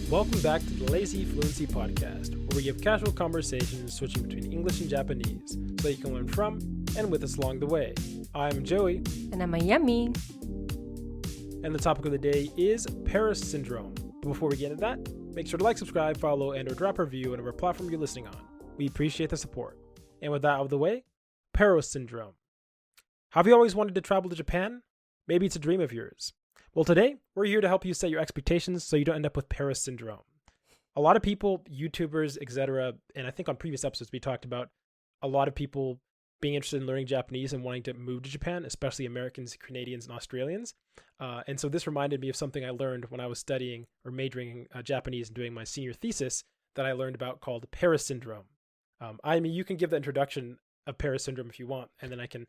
Welcome back to the Lazy Fluency podcast, where we have casual conversations switching between English and Japanese so you can learn from and with us along the way. I'm Joey. And I'm Yami. And the topic of the day is Paris syndrome. But before we get into that, make sure to like, subscribe, follow, and or drop a review on whatever platform you're listening on. We appreciate the support. And with that out of the way, Paris syndrome. Have you always wanted to travel to Japan? Maybe it's a dream of yours. Well, today, we're here to help you set your expectations so you don't end up with Paris syndrome. A lot of people, YouTubers, etc., and I think on previous episodes we talked about a lot of people being interested in learning Japanese and wanting to move to Japan, especially Americans, Canadians, and Australians. And so this reminded me of something I learned when I was studying or majoring in Japanese and doing my senior thesis that I learned about called Paris syndrome. I mean, you can give the introduction of Paris syndrome if you want, and then I can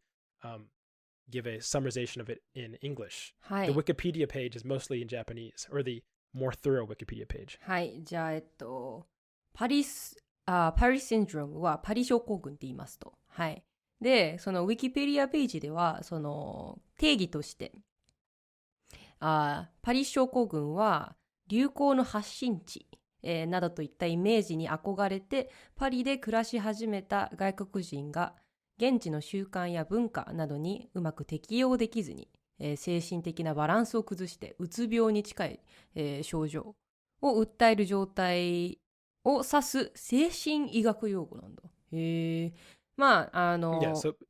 give a summarization of it in English. The Wikipedia page is mostly in Japanese, or the more thorough Wikipedia page. はい、じゃあ、パリシンドロームはパリ症候群って言いますと。はい。で、そのウィキペディアページでは、その定義として、パリ症候群は流行の発信地、などといったイメージに憧れて、パリで暮らし始めた外国人が、現地の習慣や文化などにうまく適応できずに、精神的なバランスを崩してうつ病に近い、症状を訴える状態を指す精神医学用語なんだ。まあ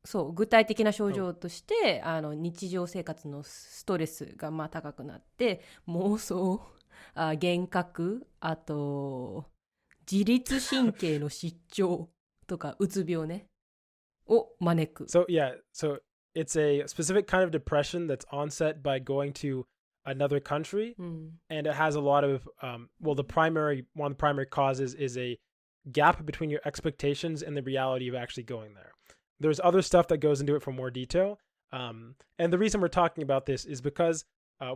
そう具体的な症状として、日常生活のストレスが高くなって妄想、幻覚、あと自律神経の失調とかうつ病ね。So it's a specific kind of depression that's onset by going to another country, and it has a lot of one of the primary causes is a gap between your expectations and the reality of actually going there. There's other stuff that goes into it for more detail, and the reason we're talking about this is because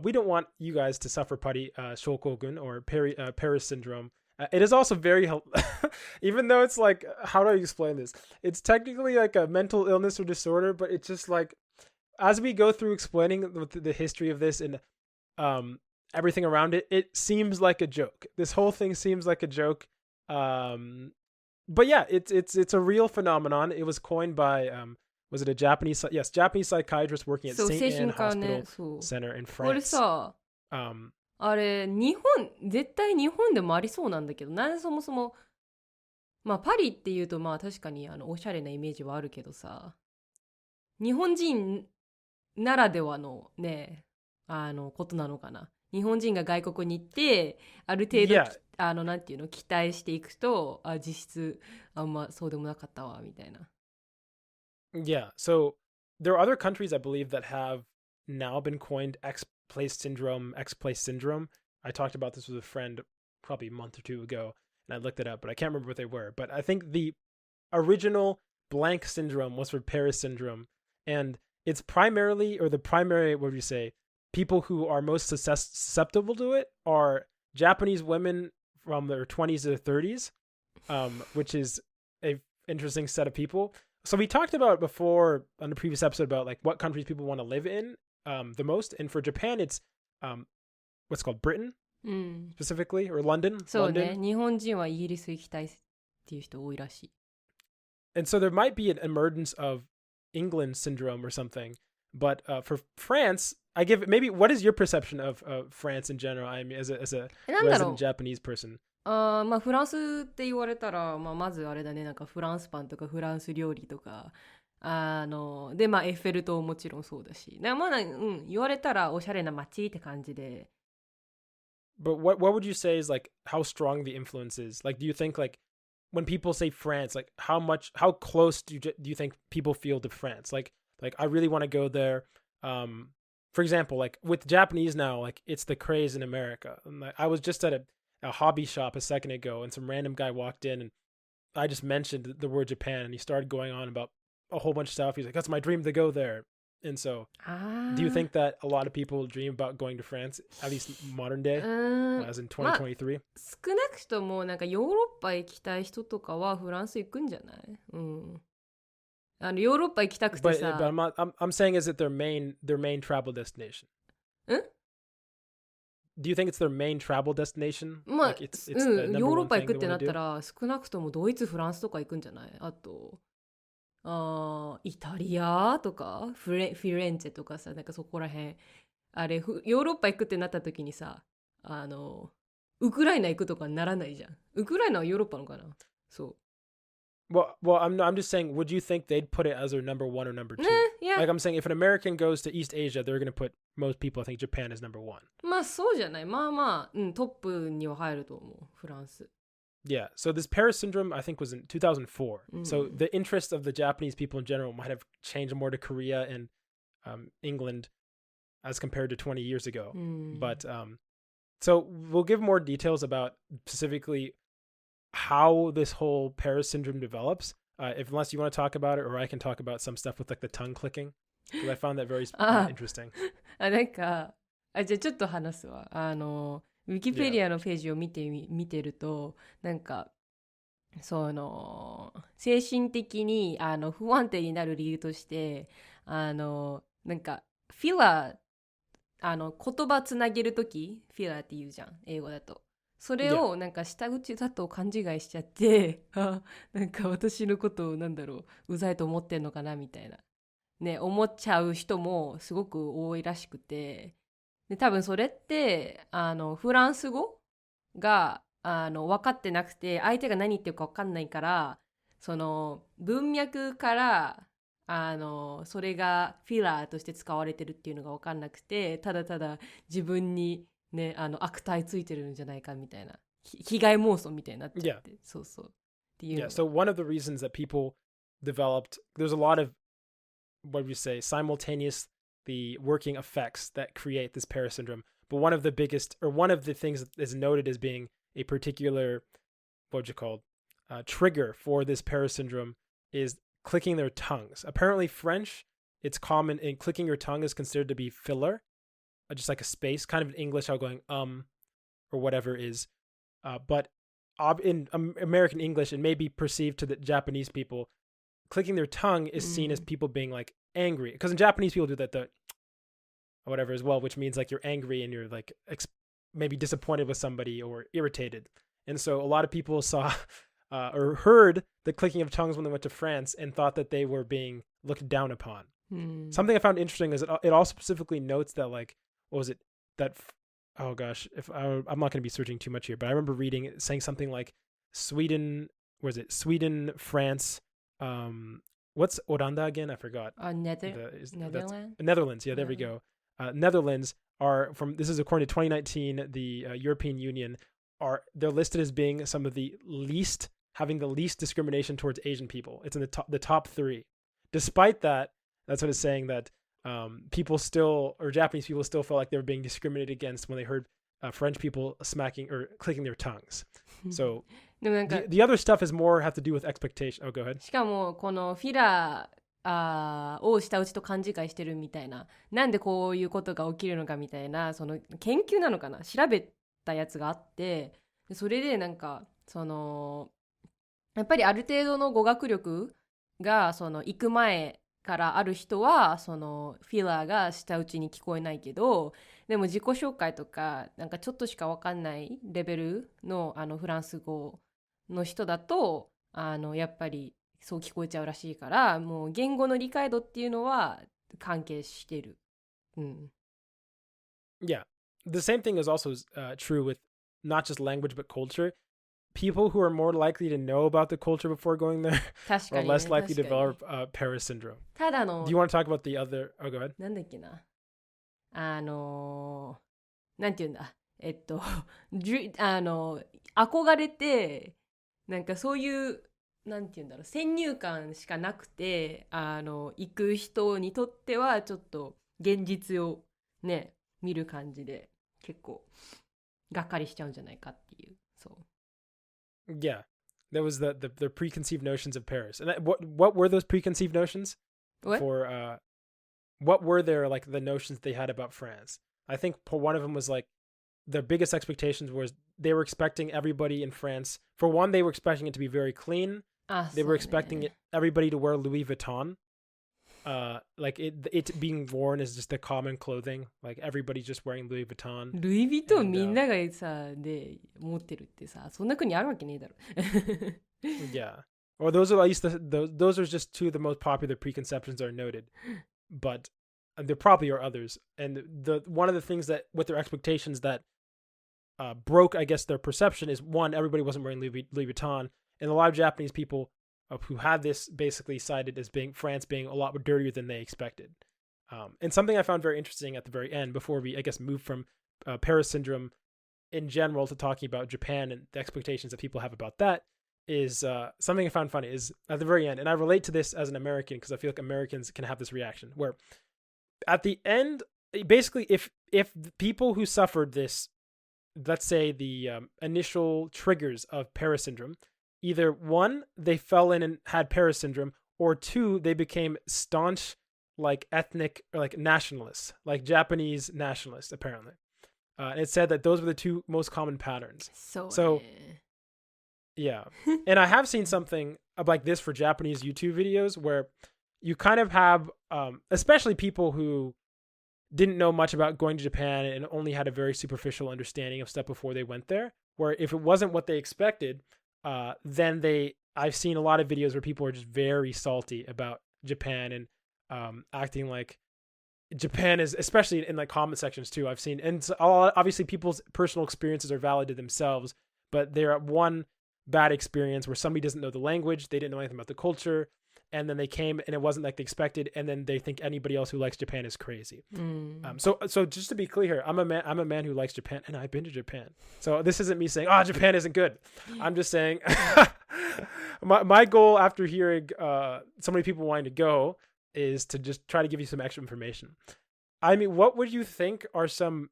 we don't want you guys to suffer Pari Shokogun or Paris syndrome. It is also very, even though it's like, how do I explain this? It's technically like a mental illness or disorder, but it's just like, as we go through explaining the history of this and everything around it, it seems like a joke. This whole thing seems like a joke. But yeah, it's a real phenomenon. It was coined by, was it a Japanese psychiatrist working at St. Anne Hospital Center in France. あれ絶対日本でもありそうなんだけど、なんでそもそもパリっていうと確かにおしゃれなイメージはあるけどさ、日本人ならではのねことなのかな。日本人が外国に行ってある程度、なんていうの期待していくと実質あんまそうでもなかったわみたいな。Yeah, so there are other countries I believe that have now been coined X-place syndrome. I talked about this with a friend probably a month or two ago, and I looked it up, but I can't remember what they were. But I think the original blank syndrome was for Paris syndrome, and it's primarily, or the primary, what would you say, people who are most susceptible to it are Japanese women from their 20s to their 30s, which is a interesting set of people. So we talked about before on the previous episode about like what countries people want to live in the most, and for Japan it's what's called Britain specifically, or London. そうね、日本人はイギリス行きたいっていう人多いらしい。And so there might be an emergence of England syndrome or something, but for France, I give maybe what is your perception of France in general? I mean, as a resident Japanese person. フランスって言われたら、まずあれだね、なんかフランスパンとかフランス料理とかでエッフェル塔もちろんそうだし、言われたらおしゃれな街って感じで。But what would you say is like how strong the influence is? Like, do you think like when people say France, like how close do you think people feel to France? Like I really want to go there. For example, like with Japanese now, like it's the craze in America. I was just at a hobby shop a second ago, and some random guy walked in, and I just mentioned the word Japan, and he started going on about a whole bunch of stuff. He's like, that's my dream to go there. And so do you think that a lot of people dream about going to France, at least modern day, as in 2023? 少なくともなんかヨーロッパ行きたい人とかはフランス行くんじゃない？ヨーロッパ行きたくてさ。But I'm saying is it their main travel destination? do you think it's their main travel destination? まあ、like it's the number ヨーロッ one パ thing 行くっ they てな want っ to た do? ら少なくともドイツ、フランスとか行くんじゃない？あとイタリアとかフィレンツェとかさ、なんかそこら辺あれヨーロッパ行くってなった時にさ、ウクライナ行くとかならないじゃん。ウクライナはヨーロッパのかな？そう。Well, I'm just saying, would you think they'd put it as their number one or number two? Yeah. Like I'm saying, if an American goes to East Asia, they're going to put most people, I think Japan is number one. まあそうじゃない。まあまあ、トップには入ると思う。フランス。Yeah. So this Paris syndrome, I think, was in 2004. So the interest of the Japanese people in general might have changed more to Korea and England as compared to 20 years ago. But so we'll give more details about specifically how this whole Paris syndrome develops, unless you want to talk about it, or I can talk about some stuff with like the tongue clicking, because I found that very interesting. なんかじゃあちょっと話すわ。ウィキペディアのページを見てると、なんかその精神的に不安定になる理由としてなんかフィラー言葉つなげるときフィラーって言うじゃん、英語だと。それをなんか舌打ちだと勘違いしちゃってなんか私のことをなんだろう、うざいと思ってんのかなみたいなね、思っちゃう人もすごく多いらしくて、で多分それってフランス語が分かってなくて、相手が何言ってるか分かんないから、その文脈からそれがフィラーとして使われてるっていうのが分かんなくて、ただただ自分にね、悪態ついてるんじゃないかみたいな、被害妄想みたいになっちゃって、そうそうっていう。Yeah, so one of the reasons that people developed, there's a lot of, what would you say, simultaneous the working effects that create this Paris syndrome. But one of the biggest, or one of the things that is noted as being a particular, what would you call, trigger for this Paris syndrome is clicking their tongues. Apparently French, it's common, and clicking your tongue is considered to be filler, just like a space, kind of in English, how going, or whatever is. But in American English, it may be perceived to the Japanese people, clicking their tongue is seen as people being like angry. Because in Japanese, people do that, the whatever as well, which means like you're angry and you're like maybe disappointed with somebody or irritated. And so a lot of people saw or heard the clicking of tongues when they went to France and thought that they were being looked down upon. Something I found interesting is it also specifically notes that, like, what was it? That, oh gosh, I'm not going to be searching too much here, but I remember reading it saying something like Sweden, was it Sweden, France, what's Oranda again? I forgot. Netherlands? Netherlands, yeah, there we go. Netherlands are this is according to 2019, the European Union, they're listed as being some of the least, having the least discrimination towards Asian people. It's in the top 3. Despite that, that's what it's saying, that people still, or Japanese people still felt like they were being discriminated against when they heard French people smacking or clicking their tongues. So the other stuff is more have to do with expectation. Oh, go ahead. しかもこのフィラーを舌打ちと勘違いしてるみたいな、なんでこういうことが起きるのかみたいな、その研究なのかな、調べたやつがあって、それでなんかそのやっぱりある程度の語学力がその行く前からある人はそのフィラーが舌打ちに聞こえないけど、でも自己紹介とかなんかちょっとしか分かんないレベルのフランス語の人だとやっぱりそう聞こえちゃうらしいから、もう言語の理解度っていうのは関係してる。Yeah, the same thing is also true with not just language but culture. People who are more likely to know about the culture before going there are less likely to develop Paris syndrome. ただの Do you want to talk about the other? Oh, go ahead. なんだっけな、なんていうんだ、憧れてなんかそういうなんていうんだろう、先入観しかなくて行く人にとってはちょっと現実をね見る感じで結構がっかりしちゃうんじゃないかっていう。そう。Yeah, that was the preconceived notions of Paris. And what were those preconceived notions? What? For what were their, like, the notions they had about France? I think one of them was like their biggest expectations was they were expecting everybody in France. For one, they were expecting it to be very clean. They were expecting everybody to wear Louis Vuitton. like it being worn is just the common clothing. Like everybody's just wearing Louis Vuitton. ルイ・ヴィトンみんながさ、で持ってるってさ、そんな国あるわけねえだろ。Yeah. Or those are at least those are just two of the most popular preconceptions that are noted. But there probably are others. And one of the things that with their expectations that broke, I guess, their perception is one, everybody wasn't wearing Louis Vuitton, and a lot of Japanese people who had this basically cited as being France being a lot dirtier than they expected. And something I found very interesting at the very end, before we, I guess, move from Paris syndrome in general to talking about Japan and the expectations that people have about that, is something I found funny is at the very end, and I relate to this as an American because I feel like Americans can have this reaction where at the end, basically, if people who suffered this, let's say the initial triggers of Paris syndrome, either one, they fell in and had Paris syndrome, or two, they became staunch, like ethnic or like nationalists, like Japanese nationalists, apparently. And it said that those were the two most common patterns. So yeah. And I have seen something like this for Japanese YouTube videos where you kind of have, especially people who didn't know much about going to Japan and only had a very superficial understanding of stuff before they went there, where if it wasn't what they expected, then I've seen a lot of videos where people are just very salty about Japan and acting like Japan is, especially in like comment sections too, I've seen, and so obviously people's personal experiences are valid to themselves, but they're at one bad experience where somebody doesn't know the language, they didn't know anything about the culture, and then they came and it wasn't like they expected, and then they think anybody else who likes Japan is crazy. So just to be clear here, I'm a man who likes Japan, and I've been to Japan. So this isn't me saying, Japan isn't good. I'm just saying my goal after hearing so many people wanting to go is to just try to give you some extra information. I mean, what would you think are some,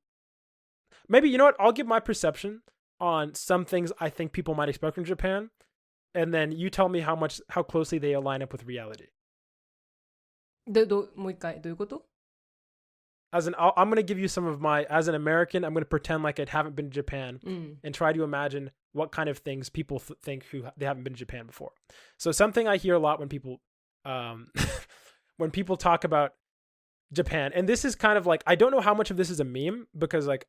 maybe, you know what, I'll give my perception on some things I think people might expect from Japan, and then you tell me how closely they align up with reality. もう一回どういうこと? I'm going to give you some of my, as an American, I'm going to pretend like I haven't been to Japan and try to imagine what kind of things people think who they haven't been to Japan before. So something I hear a lot when people when people talk about Japan, and this is kind of like, I don't know how much of this is a meme, because like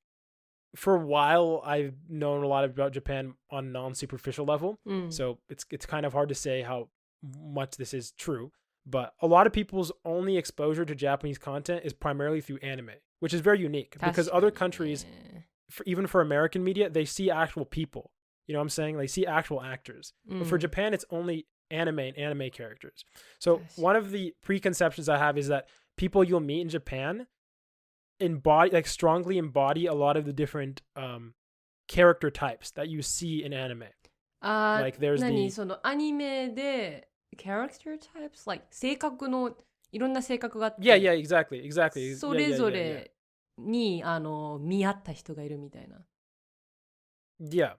for a while I've known a lot about Japan on non-superficial level, so it's kind of hard to say how much this is true, but a lot of people's only exposure to Japanese content is primarily through anime, which is very unique because other countries, even for American media, they see actual people, you know what I'm saying? They see actual actors, but for Japan it's only anime and anime characters. So one of the preconceptions I have is that people you'll meet in Japan strongly embody a lot of the different character types that you see in anime. Like there's そのアニメで character types, like 性格のいろんな性格があって、yeah, exactly. それぞれに見合った人がいるみたいな。Yeah,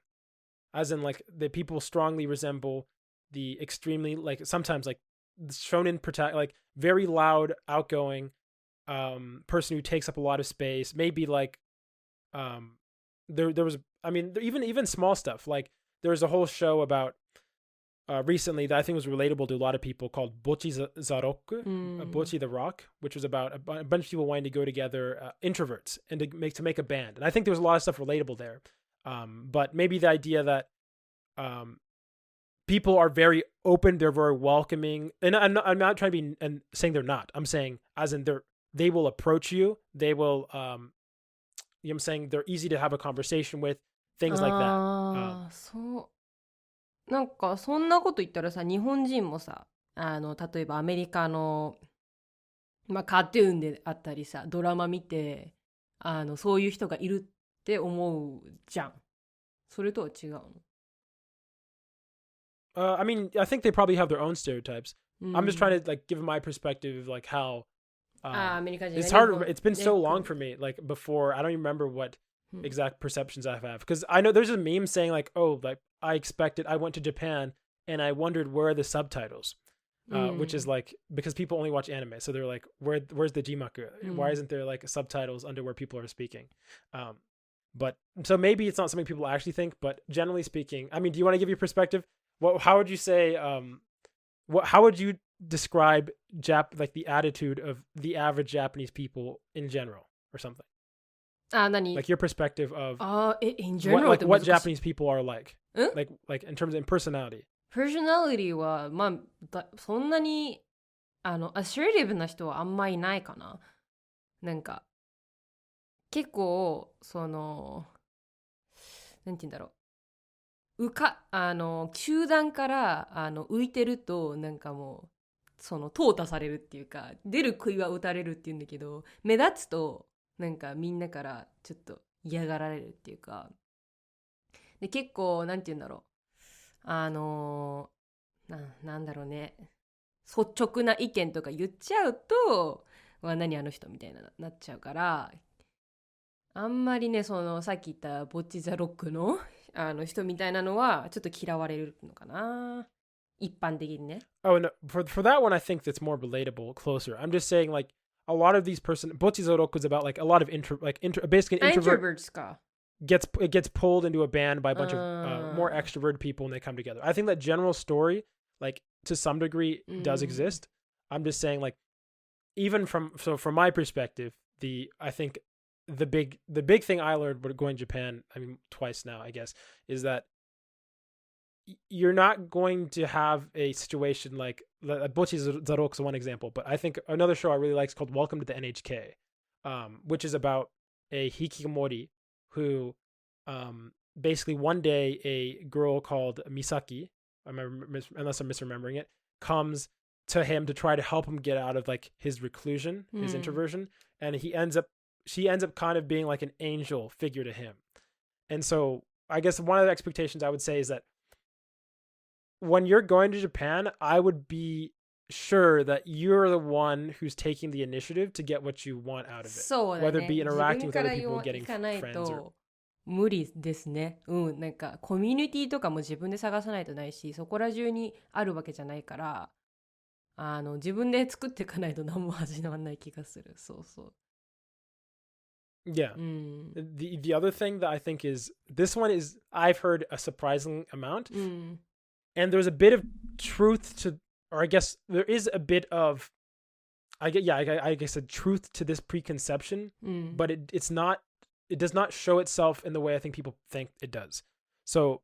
as in like the people strongly resemble the extremely, like sometimes like shonen like very loud, outgoing person who takes up a lot of space. Maybe like there was, I mean, even small stuff, like there was a whole show about recently that I think was relatable to a lot of people called Bochi Zaroku, Bochi the Rock, which was about a bunch of people wanting to go together, introverts, and to make a band. And I think there was a lot of stuff relatable there. But maybe the idea that people are very open, they're very welcoming, and I'm not trying to be and saying they're not. I'm saying as in they will approach you, they will you know what I'm saying, they're easy to have a conversation with, things like that. そうなんかそんなこと言ったらさ、日本人もさ、例えばアメリカのカートゥーンであったりさ、ドラマ見てそういう人がいるって思うじゃん。それとは違うの？I mean, I think they probably have their own stereotypes. I'm just trying to like give my perspective, like how it's hard. It's been so long for me. Like before, I don't even remember what exact perceptions I have, because I know there's a meme saying like, oh, like I went to Japan and I wondered where are the subtitles, which is like because people only watch anime, so they're like, where's the jimaku? Why isn't there like subtitles under where people are speaking? But so maybe it's not something people actually think, but generally speaking, I mean, do you want to give your perspective? How would you say? How would you describe like the attitude of the average Japanese people in general or something. 何 Like your perspective of in general what Japanese people are like. ん like in terms of personality. personality はまあそんなにassertive な人はあんまいないかな。なんか結構なんて言うんだろう集団から浮いてるとなんかもう淘汰されるっていうか出る杭は打たれるっていうんだけど目立つとなんかみんなからちょっと嫌がられるっていうかで結構なんて言うんだろうなんだろうね率直な意見とか言っちゃうと何あの人みたいなっちゃうからあんまりねさっき言ったボッチザロックの人みたいなのはちょっと嫌われるのかな一般的にね。Oh no, for that one I think that's more relatable, closer. I'm just saying like a lot of these bochi za roku is about like a lot of basically an introvert introverts かgets pulled into a band by a bunch of more extroverted people when they come together. I think that general story like to some degree does exist. I'm just saying like even from my perspective I think the big thing I learned going to Japan, I mean twice now I guess, is that you're not going to have a situation like Bochi Zaroku is one example, but I think another show I really like is called Welcome to the NHK, which is about a hikikomori who basically one day a girl called Misaki, unless I'm misremembering it, comes to him to try to help him get out of like his reclusion, his introversion, and she ends up kind of being like an angel figure to him. And so I guess one of the expectations I would say is that when you're going to Japan, I would be sure that you're the one who's taking the initiative to get what you want out of it. そうだね。 Whether it be interacting with other people, getting 自分から行かない friends. と無理ですね。なんかコミュニティとかも自分で探さないとないし、そこら中にあるわけじゃないから、自分で作っていかないと何も始まらない気がする。そうそう。Yeah. The other thing that I think is this one is I've heard a surprising amount. And there's a bit of truth to, or I guess there is a bit of, I guess a truth to this preconception, but it does not show itself in the way I think people think it does. So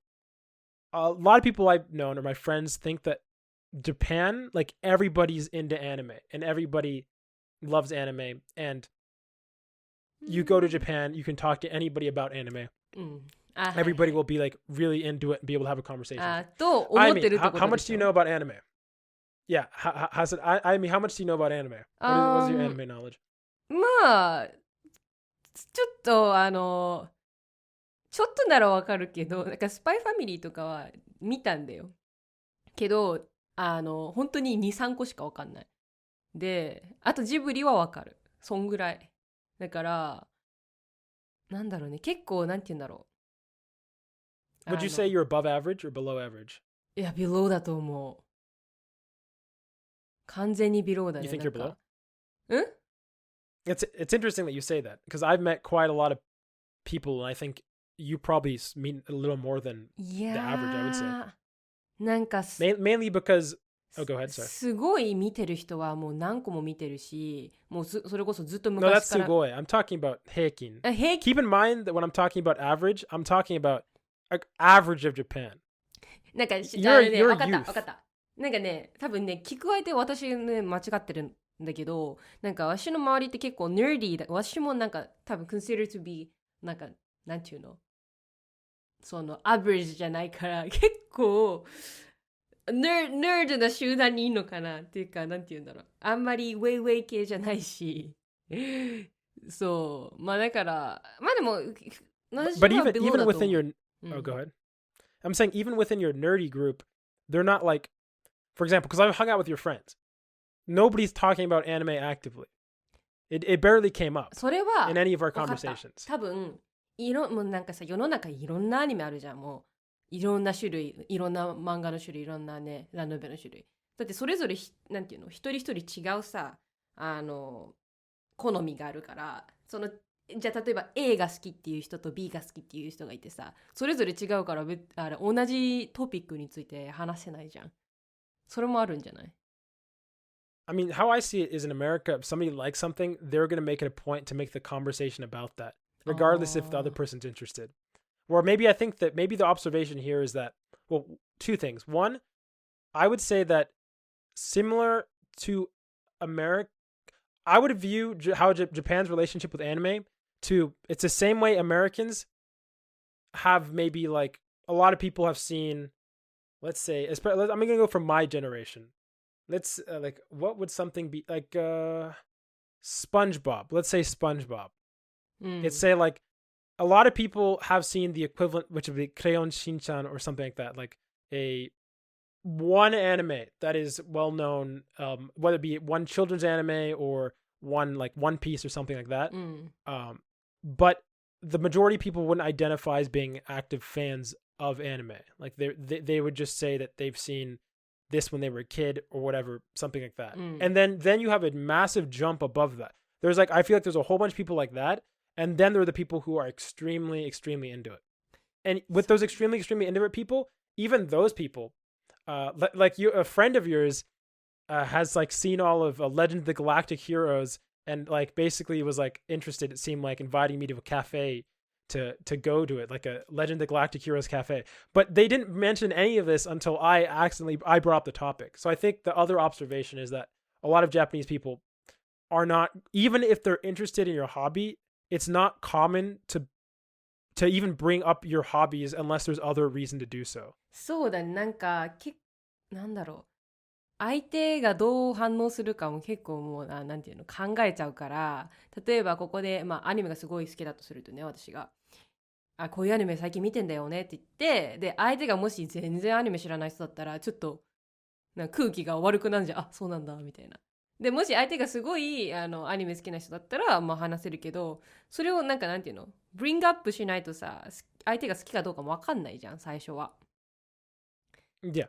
a lot of people I've known or my friends think that Japan, like everybody's into anime and everybody loves anime, and you go to Japan, you can talk to anybody about anime. Everybody will be like really into it and be able to have a conversation. I mean, how much do you know about anime? Yeah, I mean, how much do you know about anime? What is your anime knowledge? まあちょっとちょっとならわかるけど、なんかスパイファミリーとかは見たんだよ。けど本当に 2,3 個しかわかんない。で、あとジブリはわかる。そんぐらい。だからなんだろうね、結構なんて言うんだろう。Would you say you're above average or below average? いや、below だと思う。完全に below だね。You think you're below? ん It's interesting that you say that because I've met quite a lot of people and I think you probably mean a little more than the average, I would say. なんかmainly because Oh, go ahead, sorry. すごい見てる人はもう何個も見てるし、もうそれこそずっと No, 昔 that's から。すごい. I'm talking about 平均。平均 Keep in mind that when I'm talking about average, I'm talking about like average of Japan. なんかYou're わかった youth. わかった。なんかね、多分ね、聞く相手私ね間違ってるんだけど、なんか私の周りって結構 nerdy だ。私もなんか多分 consider to be なんかなんていうの、その average じゃないから結構nerd な集団にいるのかなっていうか、なんていうんだろう、あんまりウェイウェイ系じゃないしそう、まあだからまあでも But even within your Oh, go ahead. I'm saying even within your nerdy group, they're not like, for example, because I've hung out with your friends, nobody's talking about anime actively. It barely came up それは in any of our conversations. 多分もうなんかさ、世の中いろんなアニメあるじゃん。もういろんな種類、いろんな漫画の種類、いろんなねラノベの種類だって、それぞれなんていうの、一人一人違うさ好みがあるから、そのじゃあ例えば A が好きっていう人と B が好きっていう人がいてさ、それぞれ違うから同じトピックについて話せないじゃん。それもあるんじゃない？ I mean, how I see it is in America, if somebody likes something, they're going to make it a point to make the conversation about that, regardless if the other person's interested. Or maybe I think that maybe the observation here is that, well, two things. One, I would say that similar to America, I would view how Japan's relationship with anime it's the same way Americans have maybe like a lot of people have seen, let's say, I'm going to go from my generation. Let's like, what would something be like? SpongeBob. Let's say SpongeBob. It's say like a lot of people have seen the equivalent, which would be Crayon Shin-chan or something like that, like one anime that is well known, whether it be one children's anime or one like One Piece or something like that. But the majority of people wouldn't identify as being active fans of anime. Like they would just say that they've seen this when they were a kid or whatever, something like that. And then you have a massive jump above that. There's like, I feel like there's a whole bunch of people like that. And then there are the people who are extremely, extremely into it. And with those extremely, extremely into it people, even those people, like a friend of yours has like seen all of Legend of the Galactic Heroes and like basically was like interested, it seemed like, inviting me to a cafe to go to it, like a Legend of the Galactic Heroes cafe. But they didn't mention any of this until I brought up the topic. So I think the other observation is that a lot of Japanese people are not, even if they're interested in your hobby, it's not common to even bring up your hobbies unless there's other reason to do so. そうだね、なんだろう。相手がどう反応するかも結構もうなんていうの考えちゃうから、例えばここでアニメがすごい好きだとするとね、私がこういうアニメ最近見てんだよねって言って、で相手がもし全然アニメ知らない人だったらちょっと空気が悪くなるじゃん。そうなんだみたいな。でもし相手がすごいアニメ好きな人だったら話せるけど、それをなんていうのブリングアップしないとさ、相手が好きかどうかも分かんないじゃん、最初は。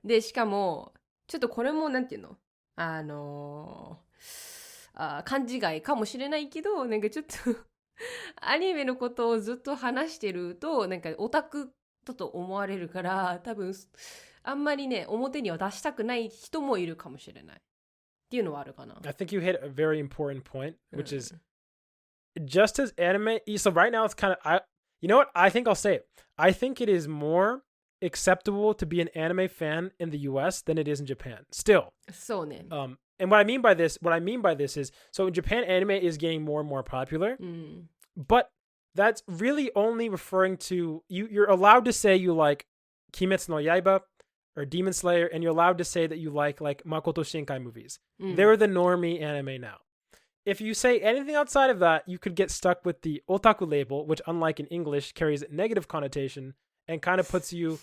でしかもちょっとこれもなんていうの勘違いかもしれないけど、ちょっとアニメのことをずっと話してるとオタクだと思われるから、多分あんまりね表には出したくない人もいるかもしれないっていうのはあるかな。I think you hit a very important point, which is just as anime. So right now it's kind of, you know what? I think I'll say it. I think it is more acceptable to be an anime fan in the US than it is in Japan. Still. そうね。And what I mean by this is, so in Japan, anime is getting more and more popular, but that's really only referring to, you're allowed to say you like Kimetsu no Yaiba or Demon Slayer, and you're allowed to say that you like Makoto Shinkai movies. They're the normie anime now. If you say anything outside of that, you could get stuck with the otaku label, which unlike in English carries a negative connotation and kind of puts you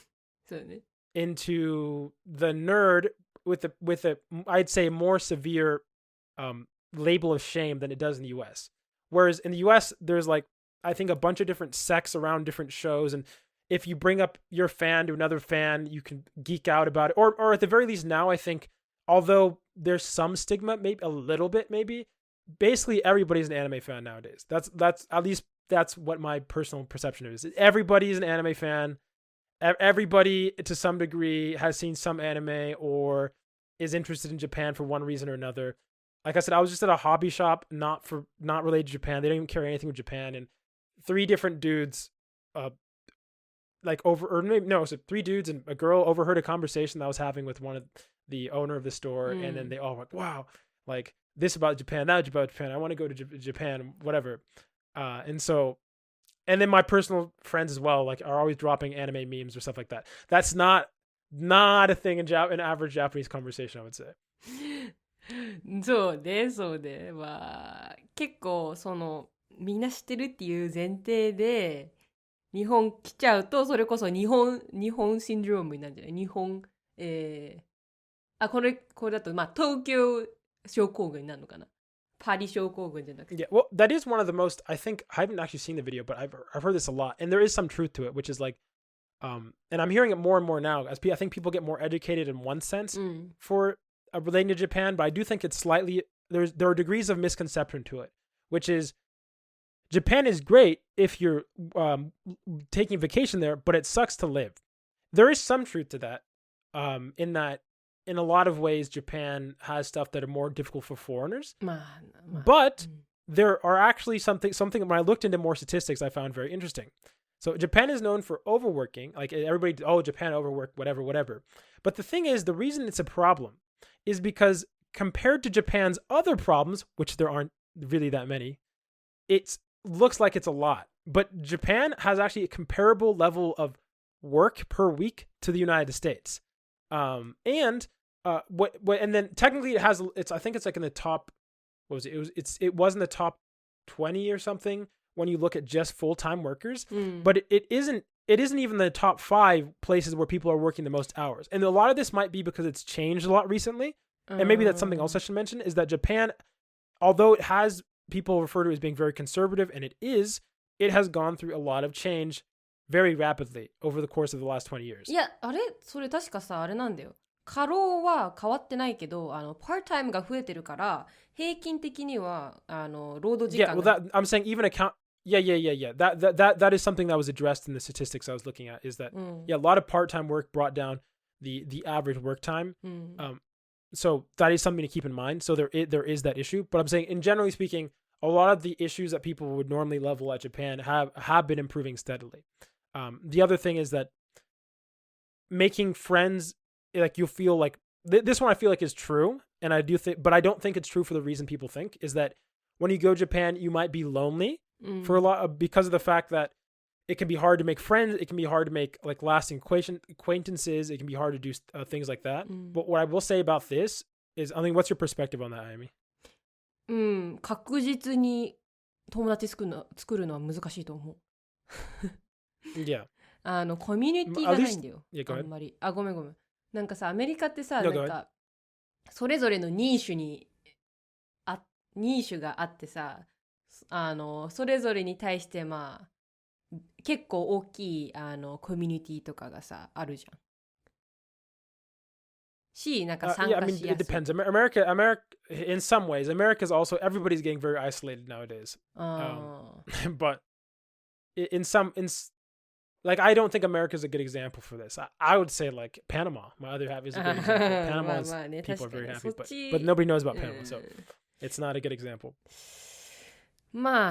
into the nerd with a I'd say more severe label of shame than it does in the US. Whereas in the US, there's like, I think a bunch of different sects around different shows, and if you bring up your fan to another fan, you can geek out about it. Or at the very least now, I think, although there's some stigma, maybe a little bit, maybe, basically everybody's an anime fan nowadays. That's at least that's what my personal perception is. Everybody's an anime fan. Everybody to some degree has seen some anime or is interested in Japan for one reason or another. Like I said, I was just at a hobby shop, not related to Japan. They don't even carry anything with Japan, and three different dudes, three dudes and a girl overheard a conversation that I was having with one of the owner of the store, and then they all went, "Wow, like this about Japan, that about Japan. I want to go to Japan, whatever." And then my personal friends as well, like, are always dropping anime memes or stuff like that. That's not a thing in average Japanese conversation, I would say. そうで、結構みんな知ってるっていう前提で日本来ちゃうと、それこそ日本シンドロームになるんじゃない？日本これだと東京症候群になるのかな。パリ症候群じゃなくて。Yeah, well, that is one of the most, I think, I haven't actually seen the video, but I've heard this a lot, and there is some truth to it, which is like, and I'm hearing it more and more now, as I think people get more educated in one sense for relating to Japan, but I do think it's slightly, there are degrees of misconception to it, which is, Japan is great if you're taking vacation there, but it sucks to live. There is some truth to that, in that in a lot of ways, Japan has stuff that are more difficult for foreigners. But there are actually something when I looked into more statistics, I found very interesting. So Japan is known for overworking. Like everybody, oh, Japan overworked, whatever. But the thing is, the reason it's a problem is because compared to Japan's other problems, which there aren't really that many, it looks like it's a lot. But Japan has actually a comparable level of work per week to the United States. And then technically I think it's like in the top, what was it? It was in the top 20 or something when you look at just full-time workers, but it isn't even the top 5 places where people are working the most hours. And a lot of this might be because it's changed a lot recently. And maybe that's something else I should mention, is that Japan, although it has people refer to it as being very conservative, and it has gone through a lot of change very rapidly over the course of the last 20 years. いや、それ確かさ、あれなんだよ。過労は変わってないけど、パータイムが増えてるから、平均的には、労働時間が。I'm saying even Yeah. That is something that was addressed in the statistics I was looking at, is that, a lot of part-time work brought down the average work time. So that is something to keep in mind. So there is that issue. But I'm saying, in generally speaking, a lot of the issues that people would normally level at Japan have been improving steadily. The other thing is that making friends, like you feel like, this one I feel like is true. And I do think, but I don't think it's true for the reason people think, is that when you go to Japan, you might be lonely. For a lot because of the fact that it can be hard to make friends, it can be hard to make like lasting acquaintances, it can be hard to do things like that. But what I will say about this is, I mean, what's your perspective on that, Amy? 確実に友達作るのは難しいと思う。Yeah. コミュニティがないんだよ。あんまり。ごめん。なんかさ、アメリカってさ、なんかそれぞれのニーシュがあってさ、それぞれに対して結構大きいコミュニティとかがさあるじゃん。し、なんか参加しやすい。it depends. America, in some ways, America's also, everybody's getting very isolated nowadays. But like, I don't think America's a good example for this. I would say like Panama, my other half, is a good example. Panama's people are very happy, but nobody knows about Panama, so it's not a good example.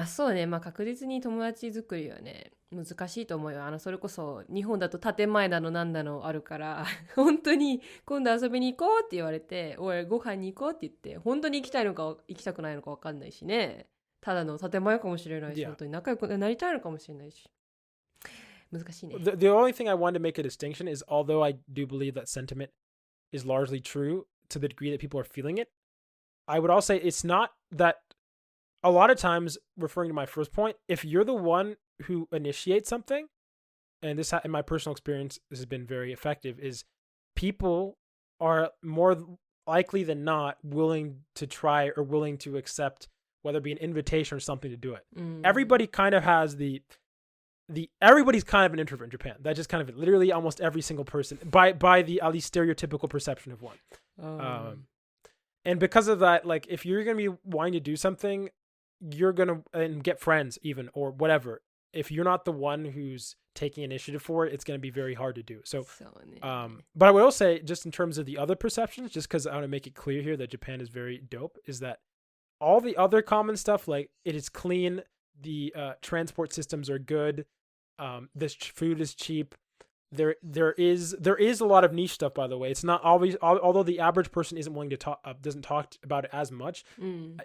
そうね、確実に友達作りはね難しいと思うよ。それこそ日本だと建前だのなんだのあるから本当に今度遊びに行こうって言われて、おいご飯に行こうって言って本当に行きたいのか行きたくないのか分かんないしね、ただの建前かもしれないし、本当に仲良くなりたいのかもしれないし、難しいね。The only thing I want to make a distinction is, although I do believe that sentiment is largely true to the degree that people are feeling it, I would also say it's not that. A lot of times, referring to my first point, if you're the one who initiates something, and this, in my personal experience, this has been very effective, is people are more likely than not willing to try or willing to accept, whether it be an invitation or something to do it. Everybody kind of has everybody's kind of an introvert in Japan. That's just kind of it. Literally almost every single person, by the at least stereotypical perception of one. And because of that, like, if you're going to be wanting to do something, you're going to get friends even, or whatever. If you're not the one who's taking initiative for it, it's going to be very hard to do. So but I will say, just in terms of the other perceptions, just because I want to make it clear here that Japan is very dope, is that all the other common stuff, like it is clean, the transport systems are good, this food is cheap, there is a lot of niche stuff, by the way. It's not always, although the average person isn't willing to talk, doesn't talk about it as much,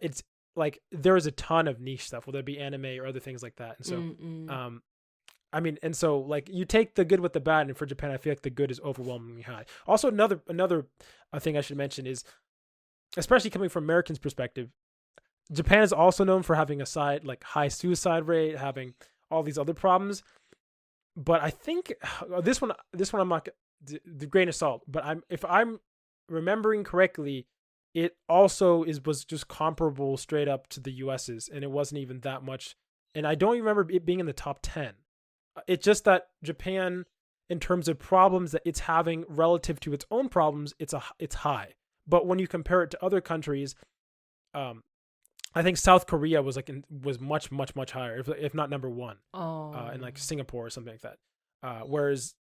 it's like there is a ton of niche stuff, whether it be anime or other things like that. And so I mean, and so like you take the good with the bad, and for Japan I feel like the good is overwhelmingly high. Also, another thing I should mention is, especially coming from Americans' perspective, Japan is also known for having high suicide rate, having all these other problems. But I think this one I'm not, the grain of salt, but if I'm remembering correctly, it also was just comparable straight up to the US's, and it wasn't even that much. And I don't even remember it being in the top 10. It's just that Japan, in terms of problems that it's having relative to its own problems, it's high. But when you compare it to other countries, I think South Korea was much higher, if not number one, in like Singapore or something like that. Whereas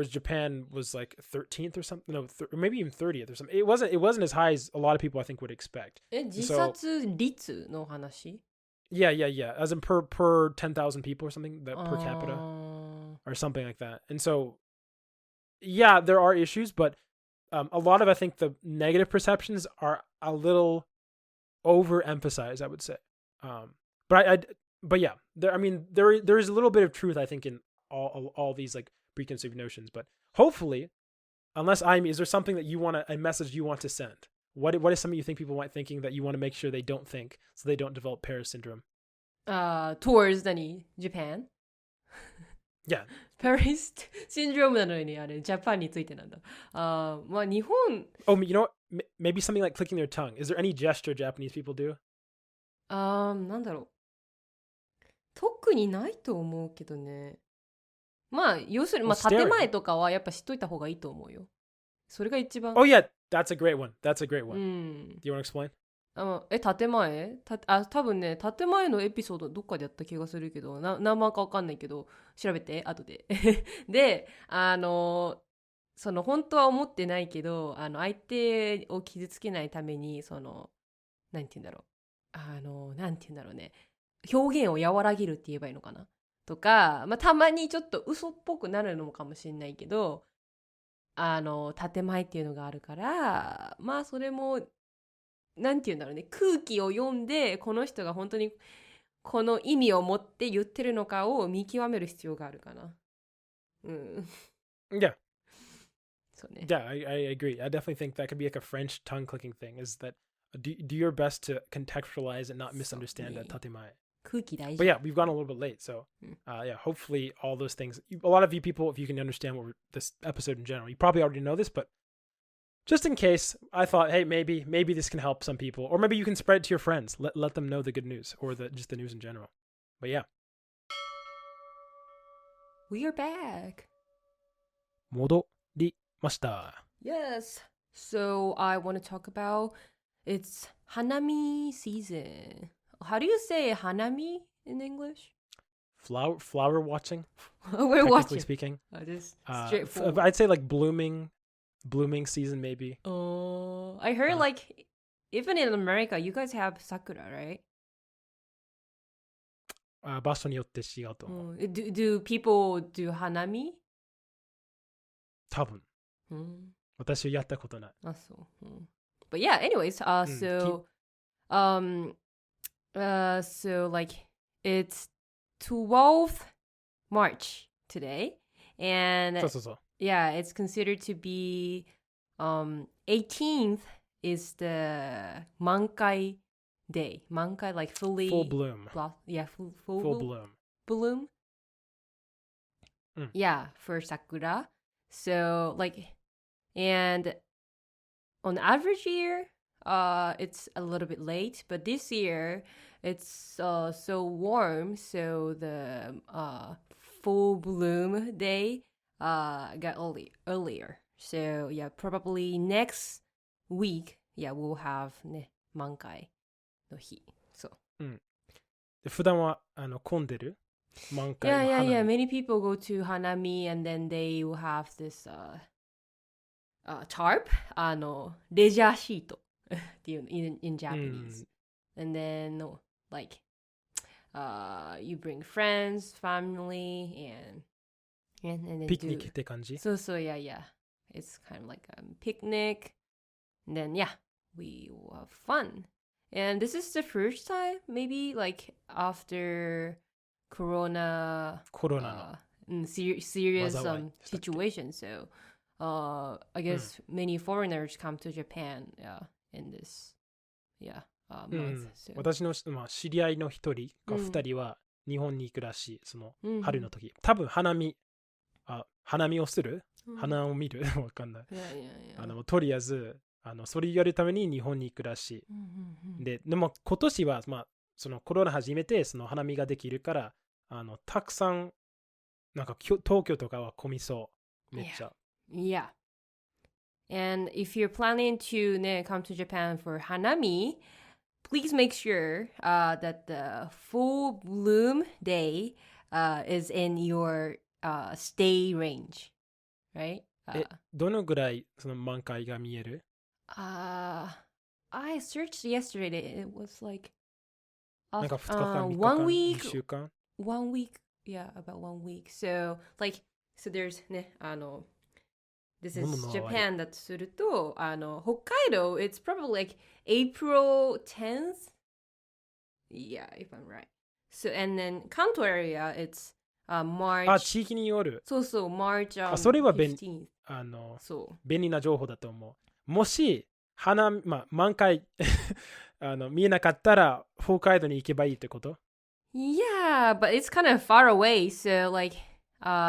Japan was like 13th or something. No, or maybe even 30th or something. It wasn't as high as a lot of people I think would expect. 自殺率の話? Yeah. As in per 10,000 people or something, that per capita or something like that. And so, yeah, there are issues, but a lot of I think the negative perceptions are a little overemphasized, I would say. But yeah, there is a little bit of truth I think in all these like preconceived notions. But hopefully, is there something that a message you want to send? What is something you think people might thinking that you want to make sure they don't think so they don't develop Paris syndrome? Towards Japan? Yeah. Paris syndrome なのにあれジャパンについてなんだ。まあ日本 Oh, you know what? Maybe something like clicking their tongue. Is there any gesture Japanese people do? なんだろう。特にないと思うけどね。まあ要するに建前とかはやっぱ知っといた方がいいと思うよ。それが一番。Oh yeah, that's a great one. Do you want to explain? 建前多分ね、建前のエピソードどっかでやった気がするけど、何番かわかんないけど、調べて、後で。で、その、本当は思ってないけど、相手を傷つけないために、なんて言うんだろう。なんて言うんだろうね。表現を和らげるって言えばいいのかなとか、まあ、たまにちょっと嘘っぽくなるのかもしれないけど、建前っていうのがあるから、まあ、それも、なんて言うんだろうね、空気を読んでこの人が本当にこの意味を持って言ってるのかを見極める必要があるかな。うん。Yeah. そうね。Yeah, I agree. I definitely think that could be like a French tongue clicking thing. Is that do your best to contextualize and not misunderstand that 建前. 空気大事。But yeah, we've gone a little bit late, so yeah, hopefully all those things. A lot of you people, if you can understand this episode in general, you probably already know this, but just in case, I thought, hey, maybe this can help some people, or maybe you can spread it to your friends. Let them know the good news or just the news in general. But yeah, we are back. 戻りました。Yes. So I want to talk about it's Hanami season. How do you say Hanami in English? Flower watching. We're watching. Speaking. Just straightforward. I'd say like blooming season maybe. I heard like even in America you guys have sakura, right? 場所によって違うと思う。Do people do hanami? 多分。私はやったことない。あ、そう。But yeah, anyways, so like it's 12th March today, and そう。Yeah, it's considered to be 18th is the mankai day. Mankai, like full bloom. Full bloom. Yeah, for sakura. So like, and on average year, it's a little bit late, but this year it's so warm, so the full bloom day got earlier. So yeah, probably next week, yeah, we'll have ね、満開の日。そう。普段は混んでる満開の花見。Yeah. Many people go to hanami and then they will have this tarp, レジャーシートっていうの in Japanese. And then like you bring friends, family, and then ピクニックって感じ? So yeah. It's kind of like a picnic. And then yeah, we will have fun. And this is the first time, maybe like after Corona serious situation. So I guess many foreigners come to Japan in this month. So. 私の、知り合いの一人か二人は日本に行くらしい。その春の時。多分花見をする、花を見るわかんない。とりあえずそれやるために日本に行くらしい。でも今年はそのコロナ始めてその花見ができるからたくさんなんか東京とかは混みそう。めっちゃ。Yeah. And if you're planning to come to Japan for hanami, please make sure that the full bloom day is in your stay range, right? どのぐらいその満開が見える？ I searched yesterday. It was like なんか2日間、3日間、1 week, 2週間 1 week, yeah, about 1 week. So there's ね、this is Japan だとすると、北海道 it's probably like April 10th. Yeah, if I'm right. So and then Kanto area it's March. 地域による。そうそう、March それは15th. 便利な情報だと思う。もし満開見えなかったら北海道に行けばいいってこと？ Yeah, but it's kind of far away. So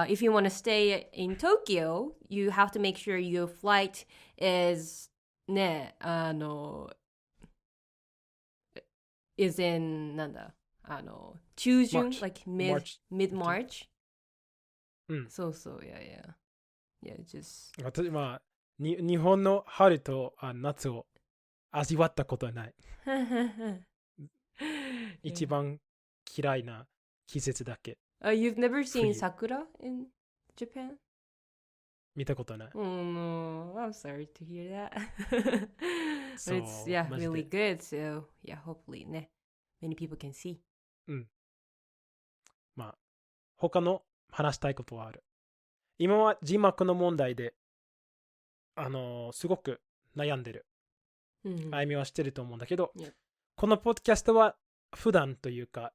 if you want to stay in Tokyo, you have to make sure your flight is ね、is in なんだ中旬 like mid-March. そうそう、yeah, just 私日本の春と夏を味わったことはない。一番嫌いな季節だけ。You've never seen sakura in Japan? 見たことない。No, I'm sorry to hear that. But it's really good. So hopefully ね、many people can see. 他の話したいことはある。今は字幕の問題ですごく悩んでる。あゆみはしてると思うんだけど、このポッドキャストは普段というか、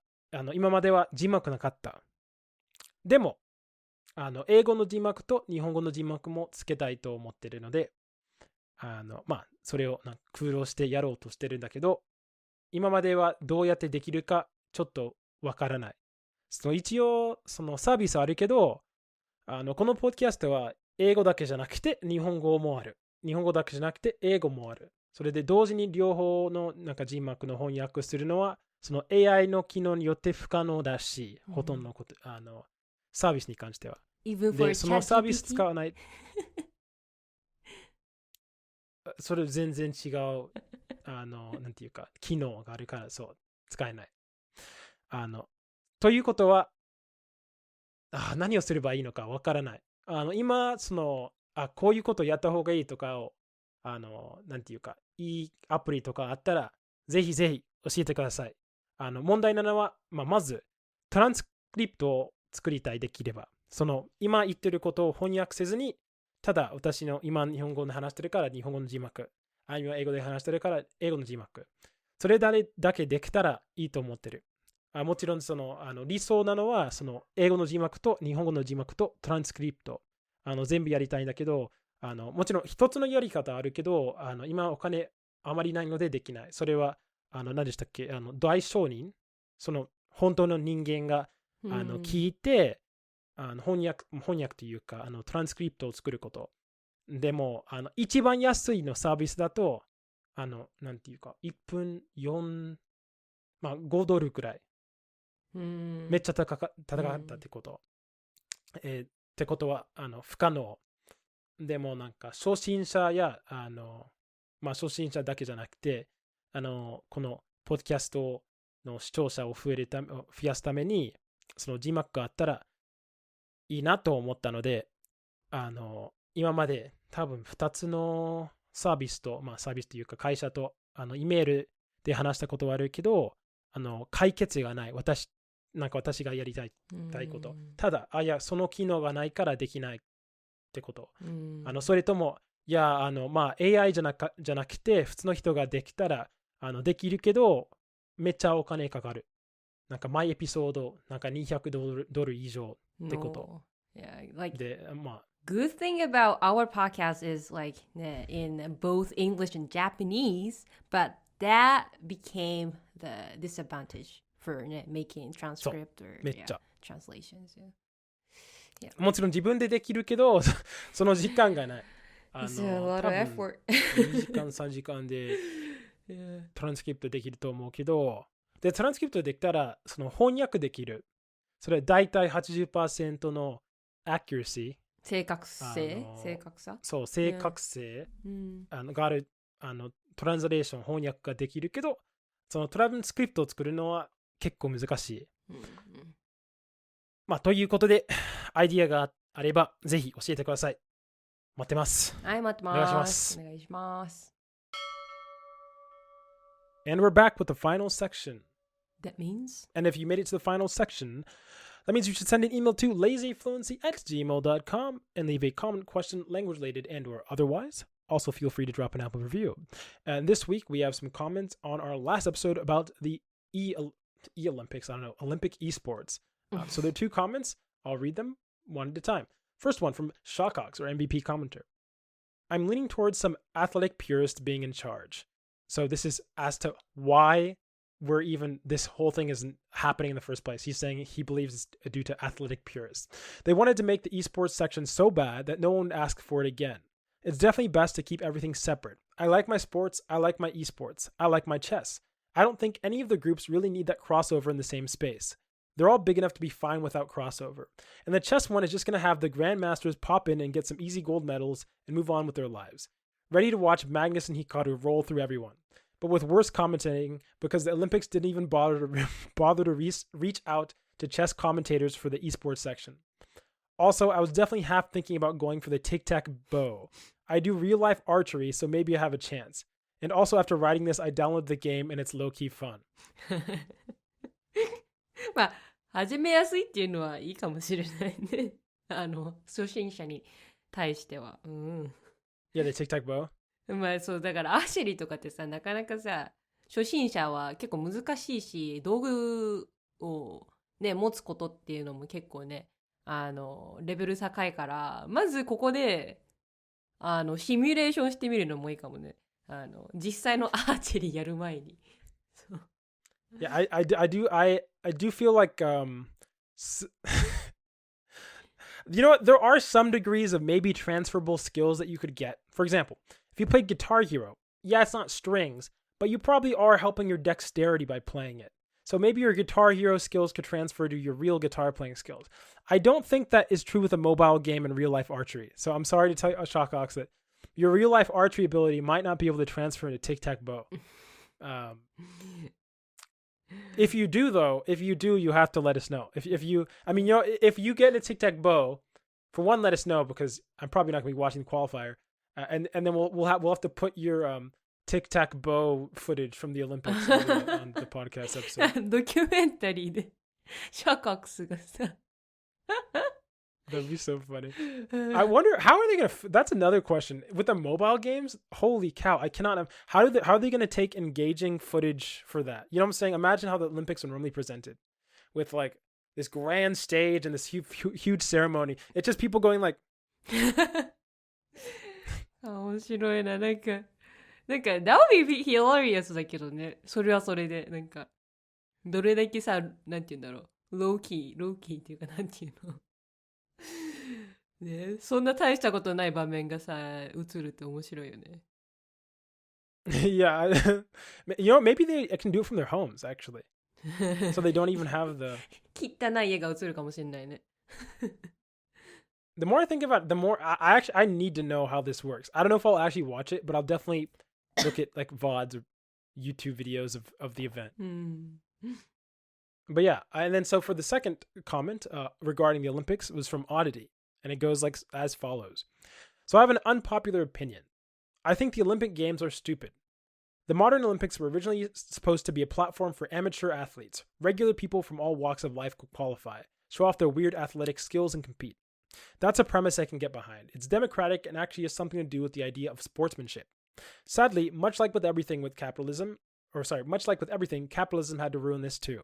今までは字幕なかった。でも、英語の字幕と日本語の字幕もつけたいと思ってるので、それを工夫してやろうとしてるんだけど、今まではどうやってできるかちょっとわからない。一応、そのサービスあるけど、このポッドキャストは英語だけじゃなくて日本語もある。日本語だけじゃなくて英語もある。それで同時に両方の字幕の翻訳するのはその AI の機能によって不可能だし、ほとんどのことサービスに関しては。で、そのサービス使わない。それ全然違うなんていうか機能があるからそう使えない。ということは何をすればいいのかわからない。今こういうことやった方がいいとかをなんていうかいいアプリとかあったらぜひぜひ教えてください。問題なのは、まずトランスクリプトを作りたいできれば今言ってることを翻訳せずにただ私の今日本語で話してるから日本語の字幕今英語で話してるから英語の字幕それだけできたらいいと思ってる。もちろん理想なのは英語の字幕と日本語の字幕とトランスクリプト全部やりたいんだけどもちろん一つのやり方あるけど今お金あまりないのでできない。それは何でしたっけ大承認本当の人間が聞いて翻訳というかトランスクリプトを作ること。でも一番安いのサービスだとなんていうか1分5ドルくらいめっちゃ高かったってこと。ってことは不可能。でも初心者や初心者だけじゃなくてこのポッドキャストの視聴者を増やすために字幕があったらいいなと思ったので今まで多分2つのサービスとサービスというか会社とイメールで話したことはあるけど解決がない。私がやりたいこと。ただその機能がないからできないってこと。それともAI じゃなくて普通の人ができたらできるけどめっちゃお金かかる。毎エピソード200ドル以上ってこと。でGood thing about our podcast is in both English and Japanese, but that became the disadvantage for making transcript or translations. もちろん自分でできるけどその時間がない。It's a lot of effort. 2時間3時間でトランスクリプトできると思うけどでトランスクリプトできたら翻訳できる。それ大体 80% の accuracy正確さそう正確性があるトランスレーション翻訳ができるけどトランスクリプトを作るのは結構難しい。まあ、ということで、アイディアがあれば、ぜひ教えてください。待ってます。はい、待ってます。お願いします。お願いします。And we're back with the final section. That means? And if you made it to the final section, that means you should send an email to lazyfluency@gmail.com and leave a comment, question, language related and or otherwise. Also, feel free to drop an Apple review. And this week, we have some comments on our last episode about the Olympics. I don't know, Olympic esports. So there are 2 comments. I'll read them one at a time. First one from Shawcox, or MVP commenter. I'm leaning towards some athletic purists being in charge. So this is as to why this whole thing isn't happening in the first place. He's saying he believes it's due to athletic purists. They wanted to make the esports section so bad that no one would ask for it again. It's definitely best to keep everything separate. I like my sports. I like my esports. I like my chess. I don't think any of the groups really need that crossover in the same space. They're all big enough to be fine without crossover. And the chess one is just going to have the grandmasters pop in and get some easy gold medals and move on with their lives. Ready to watch Magnus and Hikaru roll through everyone. But with worse commentating because the Olympics didn't even bother to reach out to chess commentators for the esports section. Also, I was definitely half thinking about going for the tic-tac-bow. I do real-life archery, so maybe I have a chance. And also after writing this, I downloaded the game and it's low-key fun. まあ、始めやすいっていうのはいいかもしれないね。初心者に対しては。うん。Yeah, the tic-tac-bow? まあそう、だからアーチェリーとかってさ、なかなかさ、初心者は結構難しいし、道具をね、持つことっていうのも結構ね、レベル高いから、まずここで、シミュレーションしてみるのもいいかもね。実際のアーチェリーやる前に。そう。Yeah, I do feel like you know what, there are some degrees of maybe transferable skills that you could get. For example, if you played Guitar Hero, yeah, it's not strings, but you probably are helping your dexterity by playing it. So maybe your Guitar Hero skills could transfer to your real guitar playing skills. I don't think that is true with a mobile game and real life archery. So I'm sorry to tell you, Shockox, that your real life archery ability might not be able to transfer into tic-tac-bow. If you do, though, you have to let us know. If you get a tic-tac-bow, for one, let us know because I'm probably not going to be watching the qualifier, and then we'll have to put your tic-tac-bow footage from the Olympics on the podcast episode. ドキュメンタリーでシャカクスがさ。That'd be so funny. I wonder how are they gonna. That's another question with the mobile games. Holy cow! I cannot. How are they gonna take engaging footage for that? You know what I'm saying? Imagine how the Olympics are normally presented, with like this grand stage and this huge ceremony. It's just people going like. 面白いな。なんか that would be hilarious だけどね。それはそれでなんかどれだけさ、なんて言うんだろう。ローキーっていうかなんていうの。ね、そんな大したことない場面がさ、映るって面白いよね。Yeah, you know, maybe they can do it from their homes actually, so they don't even have the. 汚い家が映るかもしれないね。The more I think about it, the more I need to know how this works. I don't know if I'll actually watch it, but I'll definitely look at like VODs or YouTube videos of the event. But yeah, and then so for the second comment regarding the Olympics, it was from Oddity, and it goes like as follows. So I have an unpopular opinion. I think the Olympic Games are stupid. The modern Olympics were originally supposed to be a platform for amateur athletes. Regular people from all walks of life could qualify, show off their weird athletic skills, and compete. That's a premise I can get behind. It's democratic and actually has something to do with the idea of sportsmanship. Sadly, much like with everything, capitalism had to ruin this too.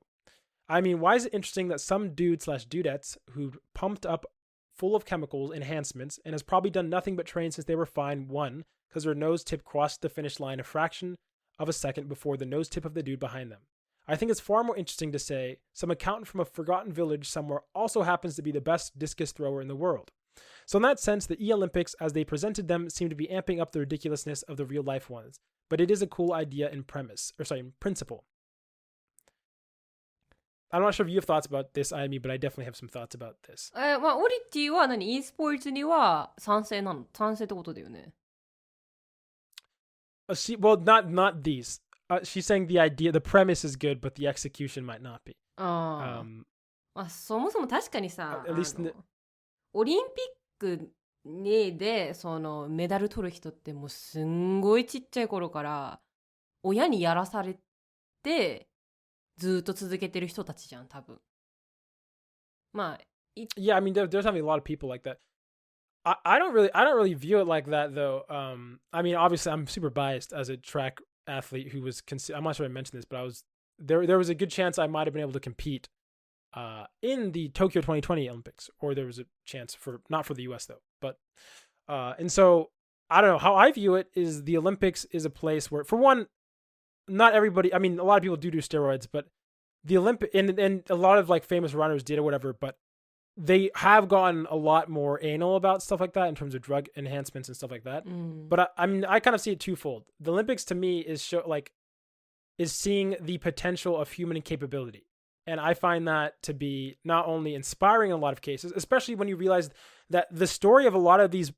I mean, why is it interesting that some dude/dudettes who pumped up full of chemicals enhancements and has probably done nothing but train since they were fine won because their nose tip crossed the finish line a fraction of a second before the nose tip of the dude behind them? I think it's far more interesting to say some accountant from a forgotten village somewhere also happens to be the best discus thrower in the world. So in that sense, the E-Olympics, as they presented them, seem to be amping up the ridiculousness of the real-life ones. But it is a cool idea in principle. I'm not sure if you have thoughts about this, Ayami, but I definitely have some thoughts about this. まあ、オリティは何 e スポーツには賛成なの賛成ってことだよね。Well, not these. She's saying the idea, the premise is good, but the execution might not be. そもそも確かにさ、 at least オリンピックでそのメダル取る人ってもうすんごいちっちゃい頃から親にやらされてずっと続けてる人たちじゃん、多分。まあ、Yeah, I mean, there's definitely a lot of people like that. I don't really view it like that though. I mean, obviously, I'm super biased as a track athlete who was. I'm not sure I mentioned this, but I was there. There was a good chance I might have been able to compete in the Tokyo 2020 Olympics, or there was a chance for not for the U.S. though. But and so I don't know how I view it is the Olympics is a place where, for one, not everybody. I mean, a lot of people do steroids, but the Olympic and a lot of like famous runners did or whatever, but they have gotten a lot more anal about stuff like that in terms of drug enhancements and stuff like that. But I mean, I kind of see it twofold. The Olympics to me is seeing the potential of human capability. And I find that to be not only inspiring in a lot of cases, especially when you realize that the story of a lot of the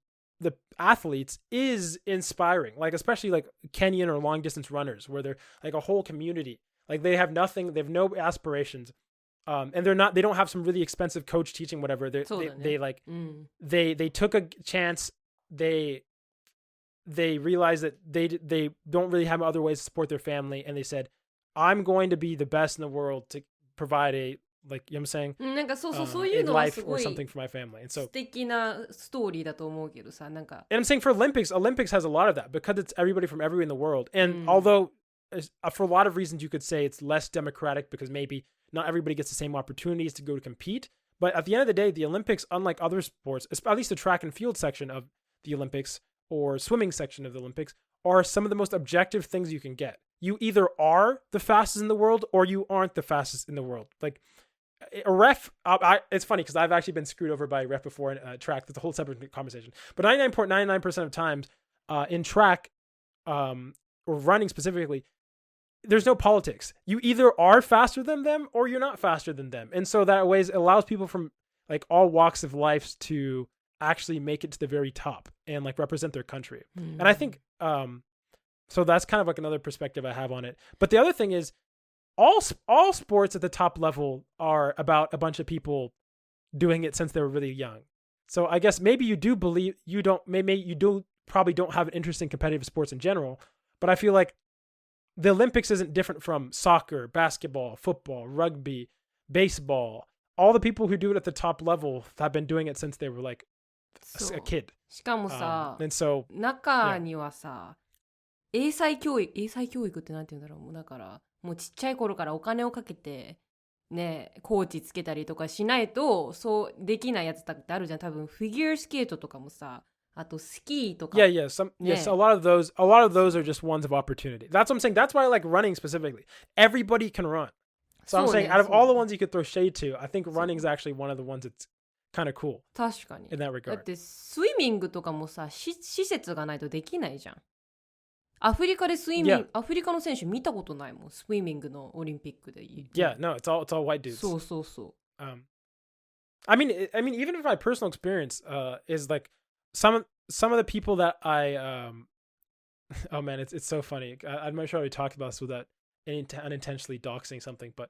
athletes is inspiring, like especially like Kenyan or long distance runners where they're like a whole community. Like they have nothing, they have no aspirations. And they don't have some really expensive coach teaching whatever. They took a chance. They realized that they don't really have other ways to support their family. And they said, I'm going to be the best in the world to provide a, like, you know what I'm saying? なんかそういうのはすごい or something for my family. And so 素敵なストーリーだと思うけどさ、なんか And I'm saying for Olympics has a lot of that because it's everybody from everywhere in the world. And although for a lot of reasons you could say it's less democratic because maybe not everybody gets the same opportunities to go to compete. But at the end of the day, the Olympics, unlike other sports, at least the track and field section of the Olympics or swimming section of the Olympics, are some of the most objective things you can get. You either are the fastest in the world or you aren't the fastest in the world. Like a ref, it's funny because I've actually been screwed over by a ref before in track. That's a whole separate conversation. But 99.99% of times in track or running specifically, there's no politics. You either are faster than them or you're not faster than them. And so that ways allows people from like all walks of life to actually make it to the very top and like represent their country. And I think, so that's kind of like another perspective I have on it. But the other thing is all sports at the top level are about a bunch of people doing it since they were really young. So I guess maybe you do believe maybe you do probably don't have an interest in competitive sports in general, but I feel like the Olympics isn't different from soccer, basketball, football, rugby, baseball. All the people who do it at the top level have been doing it since they were like a kid. しかもさ、and so, 中にはさ、英才教育ってなんて言うんだろう。もうだからもうちっちゃい頃からお金をかけてね、コーチつけたりとかしないとそうできないやつってあるじゃん。多分フィギュアスケートとかもさ。あとスキーとか。Yes, a lot of those are just ones of opportunity. That's what I'm saying. That's why I like running specifically. Everybody can run. So I'm saying out of all the ones you could throw shade to, I think running is actually one of the ones that's kind of cool. 確かに。 In that regard. だってスイミングとかもさ、施設がないとできないじゃん。アフリカでアフリカの選手見たことないもん。スイミングのオリンピックで。Yeah, no, it's all white dudes. そうそうそう。I mean, even if my personal experience is like some of the people that I oh man, it's so funny. I'm not sure we talked about this without unintentionally doxing something, but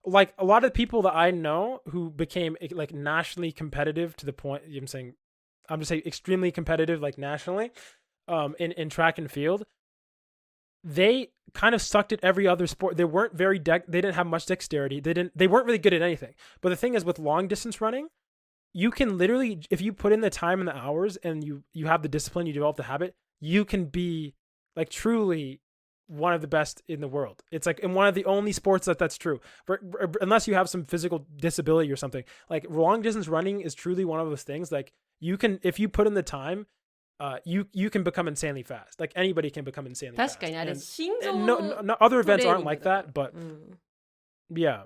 like a lot of people that I know who became like nationally competitive to the point, you know what I'm saying, I'm just saying extremely competitive like nationally in track and field, they kind of sucked at every other sport. They weren't they didn't have much dexterity. They weren't really good at anything. But the thing is with long distance running, you can literally, if you put in the time and the hours and you have the discipline, you develop the habit, you can be like truly one of the best in the world. It's like in one of the only sports that's true. Unless you have some physical disability or something. Like long distance running is truly one of those things. Like you can, if you put in the time, you can become insanely fast. Like anybody can become insanely fast. 確かにあれ心臓 no other events aren't like that, but yeah.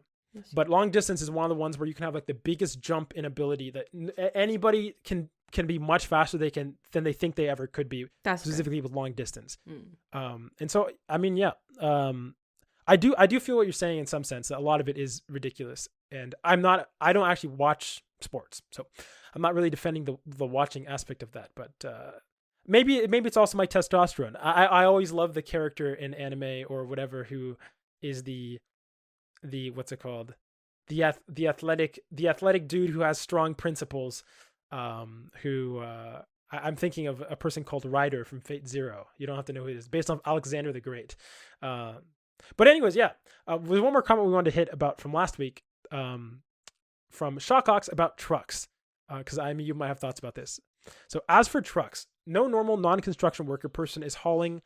But long distance is one of the ones where you can have like the biggest jump in ability that anybody can be much faster than they think they ever could be, specifically with long distance. And so I mean, yeah, I do feel what you're saying in some sense that a lot of it is ridiculous, and I don't actually watch sports, so I'm not really defending the watching aspect of that, but maybe it's also my testosterone. I always love the character in anime or whatever who is the what's it called? the athletic dude who has strong principles, who I'm thinking of a person called Ryder from Fate Zero. You don't have to know who it is, based on Alexander the Great. But anyways, yeah, there's one more comment we wanted to hit about from last week, from Shawcox about trucks, because you might have thoughts about this. So as for trucks, no normal non-construction worker person is hauling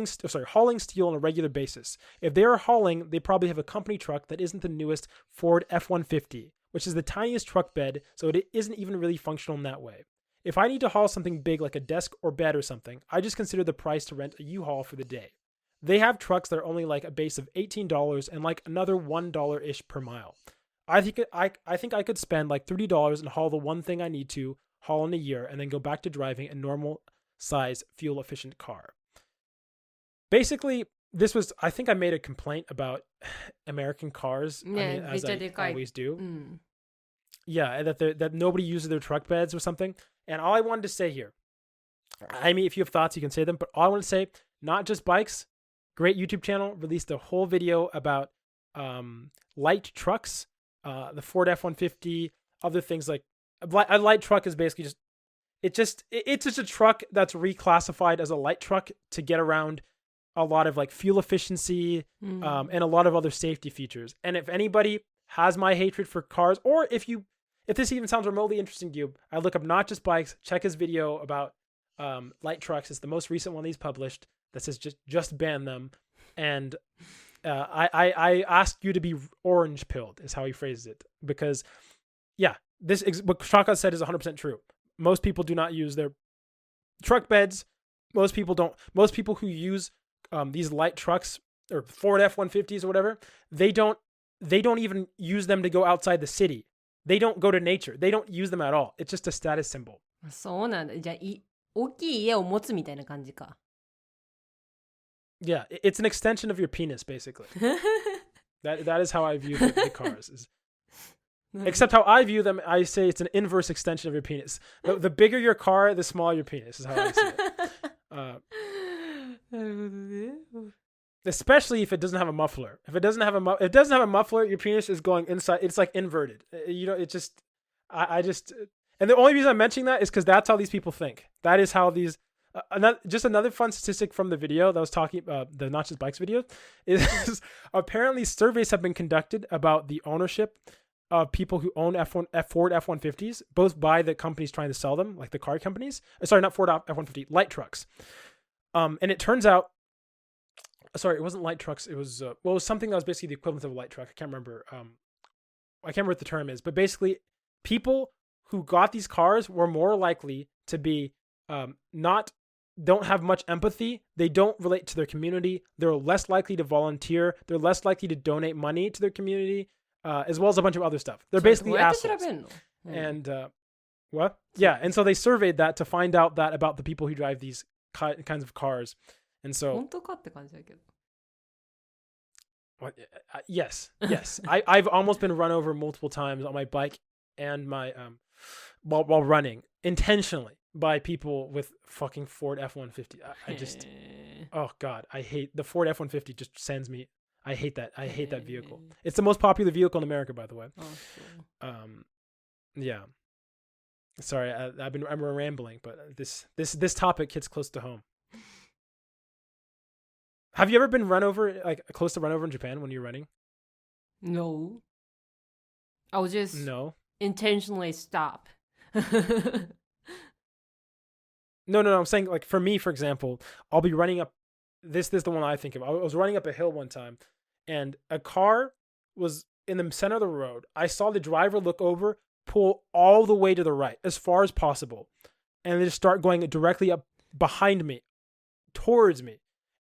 steel on a regular basis. If they are hauling, they probably have a company truck that isn't the newest Ford F-150, which is the tiniest truck bed, so it isn't even really functional in that way. If I need to haul something big like a desk or bed or something, I just consider the price to rent a U-Haul for the day. They have trucks that are only like a base of $18 and like another $1-ish per mile. I think I could spend like $30 and haul the one thing I need to haul in a year and then go back to driving a normal size fuel efficient car. Basically, I think I made a complaint about American cars, as I always do. Yeah, that nobody uses their truck beds or something. And all I wanted to say here, if you have thoughts, you can say them, but all I want to say, Not Just Bikes, great YouTube channel, released a whole video about light trucks, the Ford F-150, other things like a light truck is basically it's just a truck that's reclassified as a light truck to get around a lot of like fuel efficiency and a lot of other safety features. And if anybody has my hatred for cars, or if this even sounds remotely interesting to you, I look up Not Just Bikes, check his video about light trucks. It's the most recent one he's published that says just ban them. And I ask you to be orange pilled is how he phrases it, because yeah, what Shaka said is 100% true. Most people do not use their truck beds. Most people don't. Most people who use these light trucks or Ford F-150s or whatever, they don't even use them to go outside the city. They don't go to nature. They don't use them at all. It's just a status symbol. そうなんだ。じゃあ大きい家を持つみたいな感じか。Yeah, it's an extension of your penis, basically. That is how I view the cars. Except how I view them, I say it's an inverse extension of your penis. The bigger your car, the smaller your penis is how I see it. Especially if it doesn't have a muffler. If it doesn't have a muffler, your penis is going inside. It's like inverted. It just, and the only reason I'm mentioning that is because that's how these people think. That is how these. Another fun statistic from the video that was talking the Not Just Bikes video is apparently surveys have been conducted about the ownership of people who own Ford F-150s, both by the companies trying to sell them, like the car companies. Sorry, not Ford F-150, light trucks. And it turns out, sorry, it wasn't light trucks. It was it was something that was basically the equivalent of a light truck. I can't remember. I can't remember what the term is, but basically, people who got these cars were more likely to be don't have much empathy. They don't relate to their community. They're less likely to volunteer. They're less likely to donate money to their community, as well as a bunch of other stuff. They're basically assholes. And what? Yeah, and so they surveyed that to find out that about the people who drive these kinds of cars. And so, yes. I've almost been run over multiple times on my bike and my while running intentionally by people with fucking Ford F-150. I just, oh God, I hate the Ford F-150. Just sends me. I hate that. I hate that vehicle. It's the most popular vehicle in America, by the way. Yeah. Sorry, I'm rambling, but this topic hits close to home. Have you ever been run over, like close to run over in Japan when you're running? No. I would just intentionally stop. No. I'm saying, like, for me, for example, I'll be running up. This is the one I think of. I was running up a hill one time, and a car was in the center of the road. I saw the driver look over, pull all the way to the right, as far as possible, and they just start going directly up behind me, towards me.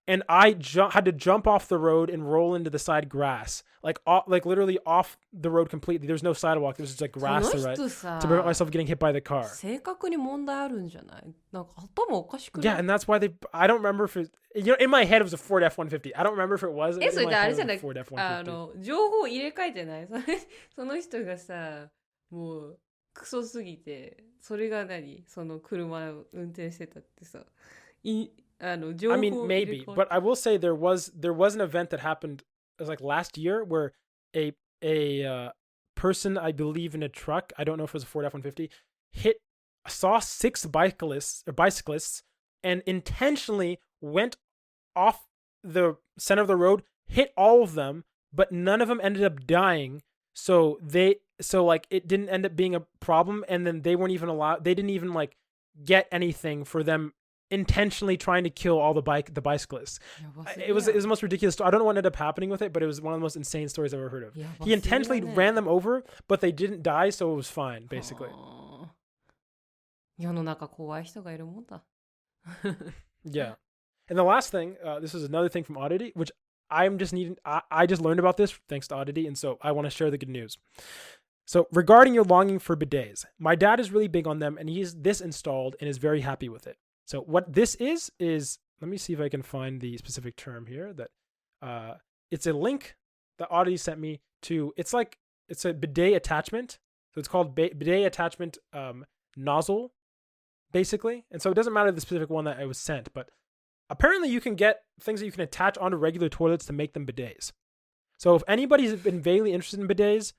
And I had to jump off the road and roll into the side grass, like literally off the road completely. There's no sidewalk. There's just like grass to right to prevent myself getting hit by the car. Yeah, and that's why I don't remember if it, in my head it was a Ford F-150. I don't remember if it was. それってあれじゃない？ Ford F-150. 情報入れ替えてない？その人がさ、もうクソすぎて、それがその車を運転してたってさ。I mean, maybe, but I will say there was an event that happened. It was like last year where a person, I believe, in a truck, I don't know if it was a Ford F-150, saw 6 bicyclists and intentionally went off the center of the road, hit all of them, but none of them ended up dying. So like it didn't end up being a problem, and then they weren't even allowed. They didn't even like get anything for them intentionally trying to kill all the bicyclists. It was the most ridiculous story. I don't know what ended up happening with it, but it was one of the most insane stories I've ever heard of. He intentionally ran them over, but they didn't die, so it was fine, basically. 世の中怖い人がいるもんだ。Yeah. And the last thing, this is another thing from Oddity, which I just learned about this thanks to Oddity, and so I want to share the good news. So regarding your longing for bidets, my dad is really big on them, and he's this installed and is very happy with it. So what this is let me see if I can find the specific term here. That it's a link that Oddity sent me to. It's a bidet attachment. So it's called bidet attachment nozzle, basically. And so it doesn't matter the specific one that I was sent, but apparently you can get things that you can attach onto regular toilets to make them bidets. So if anybody's been vaguely interested in bidets,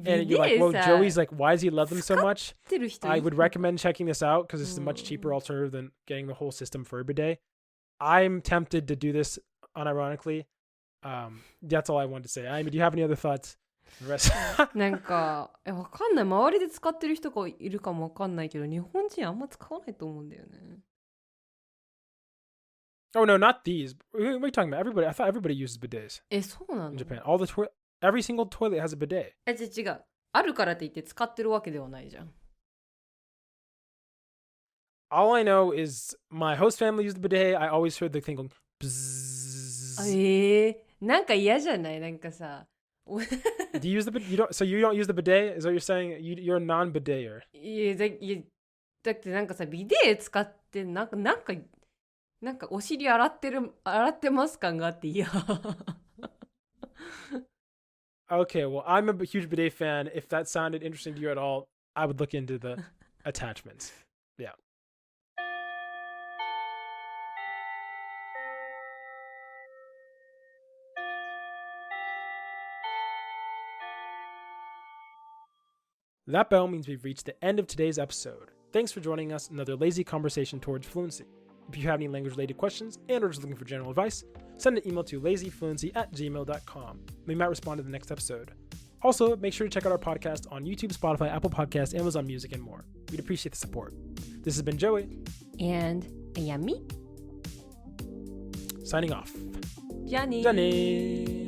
and you're like, well, Joey's like, why does he love them so much? I would recommend checking this out because this is a much cheaper alternative than getting the whole system for a bidet. I'm tempted to do this unironically. That's all I wanted to say. I mean, do you have any other thoughts? なんかわかんない。周りで使ってる人がいるかもわかんないけど、日本人あんま使わないと思うんだよね。Oh no, not these. What are you talking about? Everybody, I thought everybody uses bidets. そうなの? In Japan, every single toilet has a bidet. 違う。あるからって言って使ってるわけではないじゃん。All I know is my host family used the bidet. I always heard the thing going bzzz. なんか嫌じゃない？なんかさ。Do you use the bidet? So you don't use the bidet? Is what you're saying? You're a non-bideter. だってなんかさ、ビデ使ってなんかお尻洗ってます感があって嫌。Okay, well, I'm a huge bidet fan. If that sounded interesting to you at all, I would look into the attachments. Yeah. That bell means we've reached the end of today's episode. Thanks for joining us in another lazy conversation towards fluency. If you have any language-related questions and are just looking for general advice, send an email to lazyfluency@gmail.com. We might respond to the next episode. Also, make sure to check out our podcast on YouTube, Spotify, Apple Podcasts, Amazon Music, and more. We'd appreciate the support. This has been Joey. And Ayami. Signing off. Johnny.